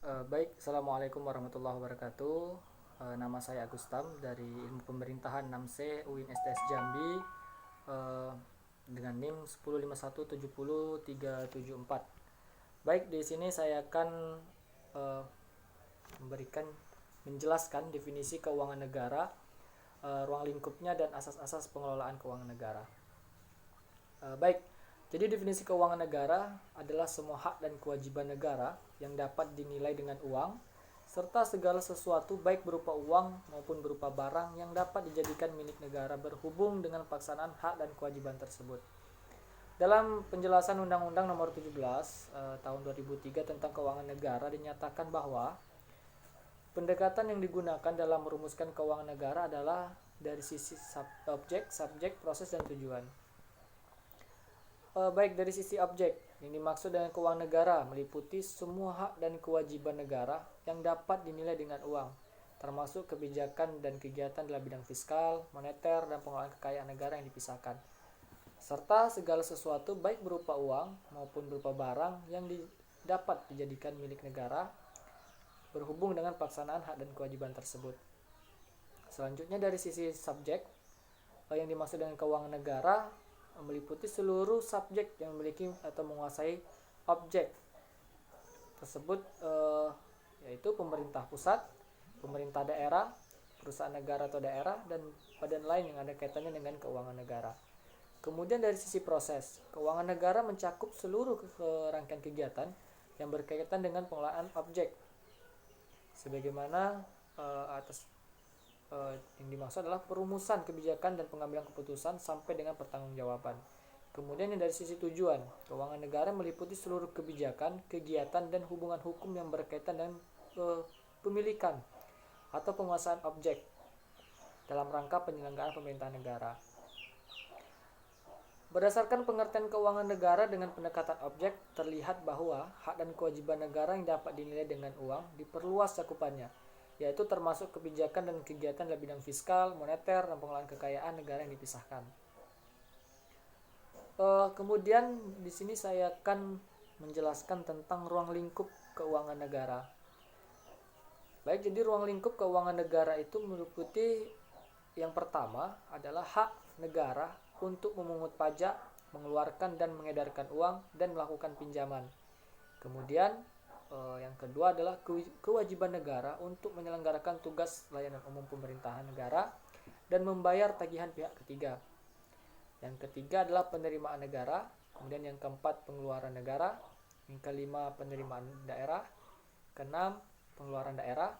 Baik, Assalamualaikum warahmatullahi wabarakatuh. Nama saya Agustam dari Ilmu Pemerintahan 6C UIN STS Jambi, eh, dengan NIM 105170374. Baik, di sini saya akan eh, memberikan menjelaskan definisi keuangan negara, ruang lingkupnya dan asas-asas pengelolaan keuangan negara. Baik, jadi definisi keuangan negara adalah semua hak dan kewajiban negara yang dapat dinilai dengan uang, serta segala sesuatu baik berupa uang maupun berupa barang yang dapat dijadikan milik negara berhubung dengan pelaksanaan hak dan kewajiban tersebut. Dalam penjelasan Undang-Undang Nomor 17 Tahun 2003 tentang Keuangan Negara dinyatakan bahwa pendekatan yang digunakan dalam merumuskan keuangan negara adalah dari sisi objek, subjek, proses, dan tujuan. Baik dari sisi objek, yang dimaksud dengan keuangan negara meliputi semua hak dan kewajiban negara yang dapat dinilai dengan uang, termasuk kebijakan dan kegiatan dalam bidang fiskal, moneter, dan pengelolaan kekayaan negara yang dipisahkan, serta segala sesuatu baik berupa uang maupun berupa barang yang dapat dijadikan milik negara berhubung dengan pelaksanaan hak dan kewajiban tersebut. Selanjutnya dari sisi subjek, yang dimaksud dengan keuangan negara meliputi seluruh subjek yang memiliki atau menguasai objek tersebut, yaitu pemerintah pusat, pemerintah daerah, perusahaan negara atau daerah, dan badan lain yang ada kaitannya dengan keuangan negara. Kemudian dari sisi proses, keuangan negara mencakup seluruh rangkaian kegiatan yang berkaitan dengan pengelolaan objek, sebagaimana yang dimaksud adalah perumusan kebijakan dan pengambilan keputusan sampai dengan pertanggungjawaban. Kemudian yang dari sisi tujuan, keuangan negara meliputi seluruh kebijakan, kegiatan, dan hubungan hukum yang berkaitan dengan pemilikan atau penguasaan objek dalam rangka penyelenggaraan pemerintahan negara. Berdasarkan pengertian keuangan negara dengan pendekatan objek, terlihat bahwa hak dan kewajiban negara yang dapat dinilai dengan uang diperluas cakupannya, yaitu termasuk kebijakan dan kegiatan dalam bidang fiskal, moneter, dan pengelolaan kekayaan negara yang dipisahkan. Kemudian di sini saya akan menjelaskan tentang ruang lingkup keuangan negara. Baik, jadi ruang lingkup keuangan negara itu meliputi yang pertama adalah hak negara untuk memungut pajak, mengeluarkan dan mengedarkan uang, dan melakukan pinjaman. Kemudian yang kedua adalah kewajiban negara untuk menyelenggarakan tugas layanan umum pemerintahan negara dan membayar tagihan pihak ketiga. Yang ketiga adalah penerimaan negara. Kemudian yang keempat pengeluaran negara. Yang kelima penerimaan daerah. Keenam pengeluaran daerah.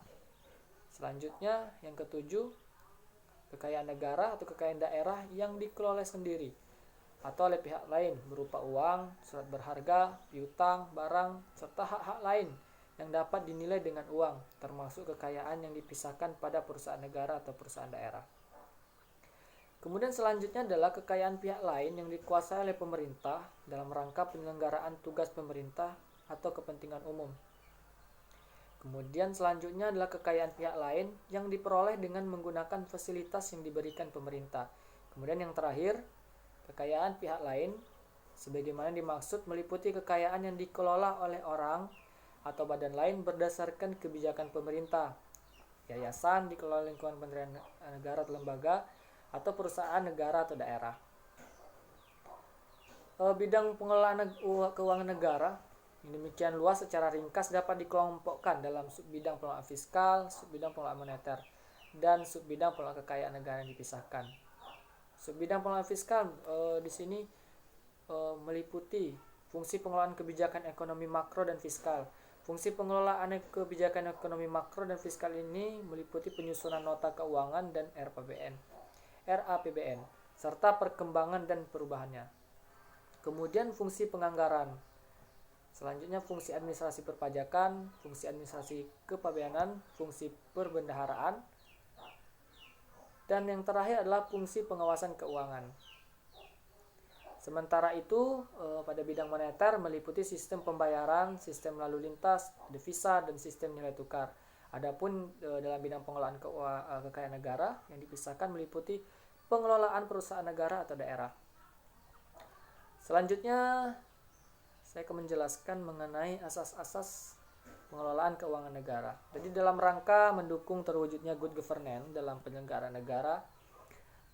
Selanjutnya yang ketujuh kekayaan negara atau kekayaan daerah yang dikelola sendiri atau oleh pihak lain berupa uang, surat berharga, piutang, barang, serta hak-hak lain yang dapat dinilai dengan uang, termasuk kekayaan yang dipisahkan pada perusahaan negara atau perusahaan daerah. Kemudian selanjutnya adalah kekayaan pihak lain yang dikuasai oleh pemerintah dalam rangka penyelenggaraan tugas pemerintah atau kepentingan umum. Kemudian selanjutnya adalah kekayaan pihak lain yang diperoleh dengan menggunakan fasilitas yang diberikan pemerintah. Kemudian yang terakhir, kekayaan pihak lain sebagaimana dimaksud meliputi kekayaan yang dikelola oleh orang atau badan lain berdasarkan kebijakan pemerintah, yayasan dikelola lingkungan kementerian negara atau lembaga, atau perusahaan negara atau daerah. Bidang pengelolaan keuangan negara yang demikian luas secara ringkas dapat dikelompokkan dalam subbidang pengelolaan fiskal, subbidang pengelolaan moneter, dan subbidang pengelolaan kekayaan negara yang dipisahkan. Subbidang pengelolaan fiskal di sini meliputi fungsi pengelolaan kebijakan ekonomi makro dan fiskal. Fungsi pengelolaan kebijakan ekonomi makro dan fiskal ini meliputi penyusunan nota keuangan dan RAPBN, serta perkembangan dan perubahannya. Kemudian fungsi penganggaran. Selanjutnya fungsi administrasi perpajakan, fungsi administrasi kepabeanan, fungsi perbendaharaan, dan yang terakhir adalah fungsi pengawasan keuangan. Sementara itu, pada bidang moneter meliputi sistem pembayaran, sistem lalu lintas, devisa, dan sistem nilai tukar. Adapun dalam bidang pengelolaan kekayaan negara yang dipisahkan meliputi pengelolaan perusahaan negara atau daerah. Selanjutnya saya akan menjelaskan mengenai asas-asas pengelolaan keuangan negara. Jadi dalam rangka mendukung terwujudnya good governance dalam penyelenggaraan negara,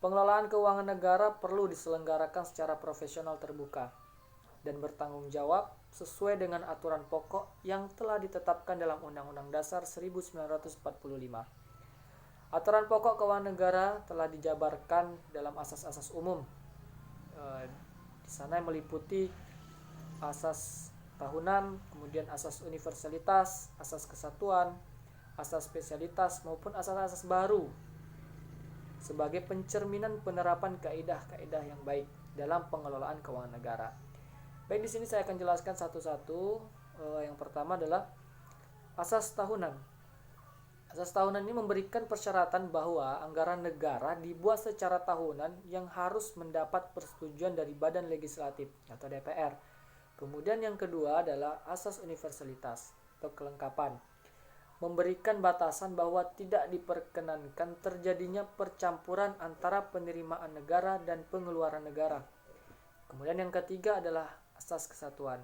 pengelolaan keuangan negara perlu diselenggarakan secara profesional, terbuka, dan bertanggung jawab sesuai dengan aturan pokok yang telah ditetapkan dalam Undang-Undang Dasar 1945. Aturan pokok keuangan negara telah dijabarkan dalam asas-asas umum. Di sana meliputi asas tahunan, kemudian asas universalitas, asas kesatuan, asas spesialitas, maupun asas-asas baru sebagai pencerminan penerapan kaidah-kaidah yang baik dalam pengelolaan keuangan negara. Baik, di sini saya akan jelaskan satu-satu. Yang pertama adalah asas tahunan. Asas tahunan ini memberikan persyaratan bahwa anggaran negara dibuat secara tahunan yang harus mendapat persetujuan dari Badan Legislatif atau DPR. Kemudian yang kedua adalah asas universalitas atau kelengkapan, memberikan batasan bahwa tidak diperkenankan terjadinya percampuran antara penerimaan negara dan pengeluaran negara. Kemudian yang ketiga adalah asas kesatuan.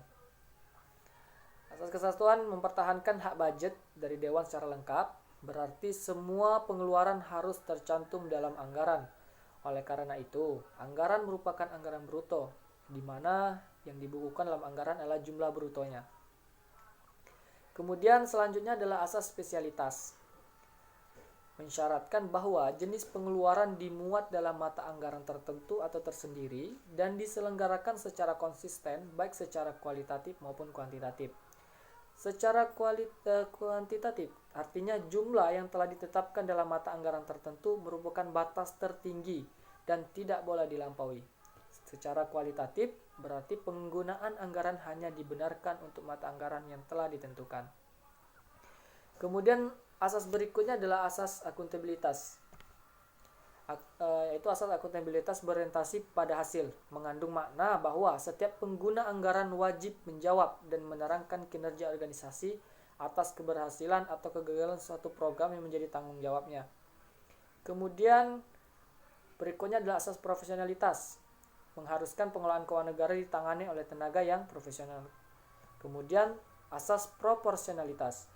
Asas kesatuan mempertahankan hak budget dari Dewan secara lengkap, berarti semua pengeluaran harus tercantum dalam anggaran. Oleh karena itu, anggaran merupakan anggaran bruto, di mana yang dibukukan dalam anggaran adalah jumlah brutonya. Kemudian selanjutnya adalah asas spesialitas, mensyaratkan bahwa jenis pengeluaran dimuat dalam mata anggaran tertentu atau tersendiri dan diselenggarakan secara konsisten, baik secara kualitatif maupun kuantitatif. Secara kuantitatif artinya jumlah yang telah ditetapkan dalam mata anggaran tertentu merupakan batas tertinggi dan tidak boleh dilampaui. Secara kualitatif berarti penggunaan anggaran hanya dibenarkan untuk mata anggaran yang telah ditentukan. Kemudian asas berikutnya adalah asas akuntabilitas. Yaitu asas akuntabilitas berorientasi pada hasil, mengandung makna bahwa setiap pengguna anggaran wajib menjawab dan menerangkan kinerja organisasi atas keberhasilan atau kegagalan suatu program yang menjadi tanggung jawabnya. Kemudian berikutnya adalah asas profesionalitas, mengharuskan pengelolaan keuangan negara ditangani oleh tenaga yang profesional. Kemudian asas proporsionalitas,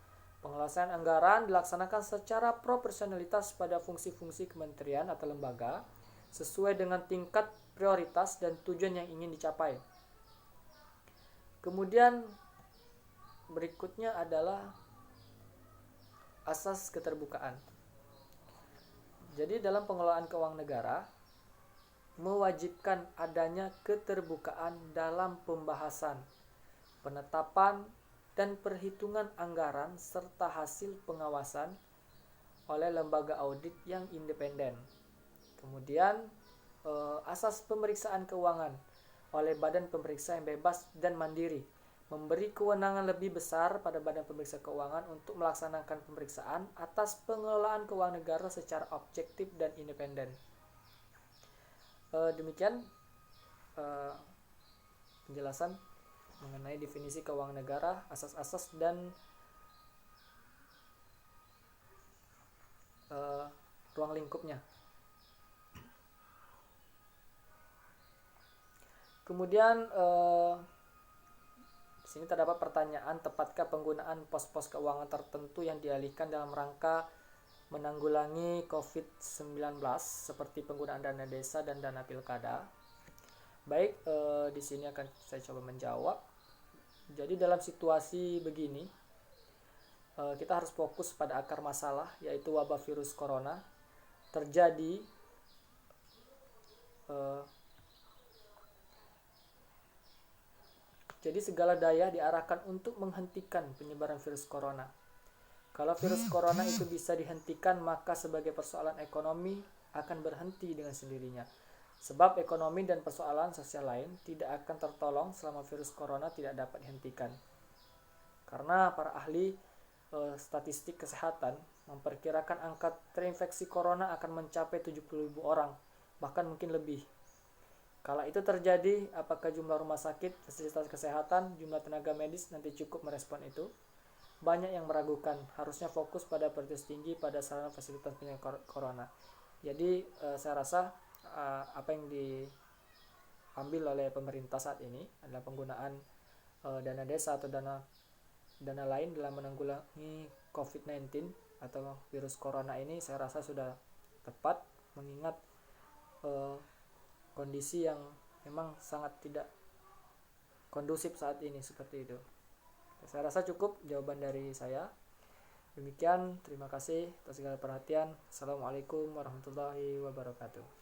pengelolaan anggaran dilaksanakan secara proporsionalitas pada fungsi-fungsi kementerian atau lembaga sesuai dengan tingkat prioritas dan tujuan yang ingin dicapai. Kemudian berikutnya adalah asas keterbukaan. Jadi dalam pengelolaan keuangan negara mewajibkan adanya keterbukaan dalam pembahasan, penetapan, dan perhitungan anggaran serta hasil pengawasan oleh lembaga audit yang independen. Kemudian asas pemeriksaan keuangan oleh badan pemeriksa yang bebas dan mandiri, memberi kewenangan lebih besar pada badan pemeriksa keuangan untuk melaksanakan pemeriksaan atas pengelolaan keuangan negara secara objektif dan independen. Demikian penjelasan mengenai definisi keuangan negara, asas-asas, dan ruang lingkupnya. Kemudian di sini terdapat pertanyaan, tepatkah penggunaan pos-pos keuangan tertentu yang dialihkan dalam rangka menanggulangi COVID-19 seperti penggunaan dana desa dan dana pilkada? Baik, di sini akan saya coba menjawab. Jadi dalam situasi begini, kita harus fokus pada akar masalah, yaitu wabah virus corona terjadi. Jadi segala daya diarahkan untuk menghentikan penyebaran virus corona. Kalau virus corona itu bisa dihentikan, maka sebagai persoalan ekonomi akan berhenti dengan sendirinya. Sebab ekonomi dan persoalan sosial lain tidak akan tertolong selama virus corona tidak dapat dihentikan. Karena para ahli statistik kesehatan memperkirakan angka terinfeksi corona akan mencapai 70.000 orang, bahkan mungkin lebih. Kala itu terjadi, apakah jumlah rumah sakit, fasilitas kesehatan, jumlah tenaga medis nanti cukup merespon itu? Banyak yang meragukan, harusnya fokus pada prioritas tinggi pada sarana fasilitas penyakit corona. Jadi saya rasa apa yang diambil oleh pemerintah saat ini adalah penggunaan dana desa atau dana dana lain dalam menanggulangi COVID-19 atau virus corona ini, saya rasa sudah tepat, mengingat kondisi yang memang sangat tidak kondusif saat ini seperti itu. Saya rasa cukup jawaban dari saya. Demikian, terima kasih atas segala perhatian. Assalamualaikum warahmatullahi wabarakatuh.